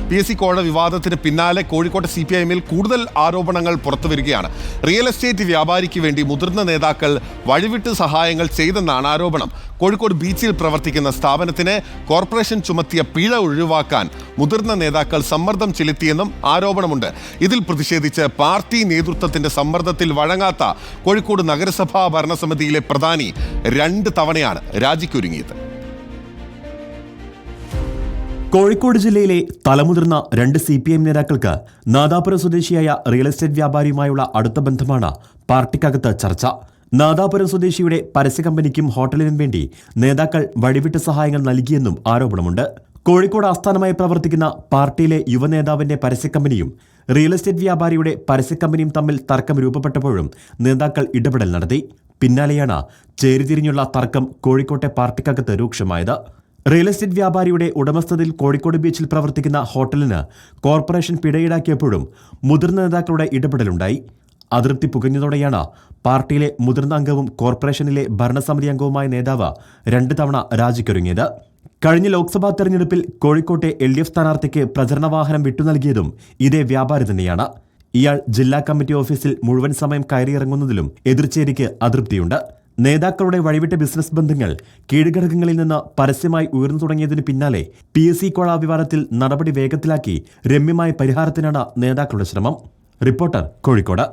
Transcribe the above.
PSC കോഴ വിവാദത്തിന് പിന്നാലെ കോഴിക്കോട്ടെ CPIMൽ കൂടുതൽ ആരോപണങ്ങൾ പുറത്തുവരികയാണ്. റിയൽ എസ്റ്റേറ്റ് വ്യാപാരിക്ക് വേണ്ടി മുതിർന്ന നേതാക്കൾ വഴിവിട്ട് സഹായങ്ങൾ ചെയ്തെന്നാണ് ആരോപണം. കോഴിക്കോട് ബീച്ചിൽ പ്രവർത്തിക്കുന്ന സ്ഥാപനത്തിന് കോർപ്പറേഷൻ ചുമത്തിയ പിഴ ഒഴിവാക്കാൻ മുതിർന്ന നേതാക്കൾ സമ്മർദ്ദം ചെലുത്തിയെന്നും ആരോപണമുണ്ട്. ഇതിൽ പ്രതിഷേധിച്ച് പാർട്ടി നേതൃത്വത്തിന്റെ സമ്മർദ്ദത്തിൽ വഴങ്ങാത്ത കോഴിക്കോട് നഗരസഭാ ഭരണസമിതിയിലെ പ്രധാനി 2 തവണയാണ് രാജിക്കൊരുങ്ങിയത്. കോഴിക്കോട് ജില്ലയിലെ തലമുതിർന്ന 2 CPIM നേതാക്കൾക്ക് നാദാപുരം സ്വദേശിയായ റിയൽ എസ്റ്റേറ്റ് വ്യാപാരിയുമായുള്ള അടുത്ത ബന്ധമാണ് പാർട്ടിക്കകത്ത് ചർച്ച. നാദാപുരം സ്വദേശിയുടെ പരസ്യ കമ്പനിക്കും ഹോട്ടലിനും വേണ്ടി നേതാക്കൾ വഴിവിട്ട സഹായങ്ങൾ നൽകിയെന്നും ആരോപണമുണ്ട്. കോഴിക്കോട് ആസ്ഥാനമായി പ്രവർത്തിക്കുന്ന പാർട്ടിയിലെ യുവനേതാവിന്റെ പരസ്യ കമ്പനിയും റിയൽ എസ്റ്റേറ്റ് വ്യാപാരിയുടെ പരസ്യ കമ്പനിയും തമ്മിൽ തർക്കം രൂപപ്പെട്ടപ്പോഴും നേതാക്കൾ ഇടപെടൽ നടത്തി. പിന്നാലെയാണ് ചേരിതിരിഞ്ഞുള്ള തർക്കം കോഴിക്കോട്ടെ പാർട്ടിക്കകത്ത് രൂക്ഷമായത്. റിയൽ എസ്റ്റേറ്റ് വ്യാപാരിയുടെ ഉടമസ്ഥതയിൽ കോഴിക്കോട് ബീച്ചിൽ പ്രവർത്തിക്കുന്ന ഹോട്ടലിന് കോർപ്പറേഷൻ പിഴ ഈടാക്കിയപ്പോഴും മുതിർന്ന നേതാക്കളുടെ ഇടപെടലുണ്ടായി. അതൃപ്തി പുകഞ്ഞതോടെയാണ് പാർട്ടിയിലെ മുതിർന്ന അംഗവും കോർപ്പറേഷനിലെ ഭരണസമിതി അംഗവുമായ നേതാവ് 2 തവണ രാജിക്കൊരുങ്ങിയത്. കഴിഞ്ഞ ലോക്സഭാ തെരഞ്ഞെടുപ്പിൽ കോഴിക്കോട്ടെ LDF സ്ഥാനാർത്ഥിക്ക് പ്രചരണ വാഹനം വിട്ടുനൽകിയതും ഇതേ വ്യാപാരി തന്നെയാണ്. ഇയാൾ ജില്ലാ കമ്മിറ്റി ഓഫീസിൽ മുഴുവൻ സമയം കയറിയിറങ്ങുന്നതിലും എതിർചേരിക്ക് അതൃപ്തിയുണ്ട്. നേതാക്കളുടെ വഴിവിട്ട ബിസിനസ് ബന്ധങ്ങൾ കീഴ്ഘടകങ്ങളിൽ നിന്ന് പരസ്യമായി ഉയർന്നു തുടങ്ങിയതിന് പിന്നാലെ PSC കോഴ വിവാദത്തിൽ നടപടി വേഗത്തിലാക്കി രമ്യമായ പരിഹാരത്തിനാണ് നേതാക്കളുടെ ശ്രമം. റിപ്പോർട്ടർ, കോഴിക്കോട്.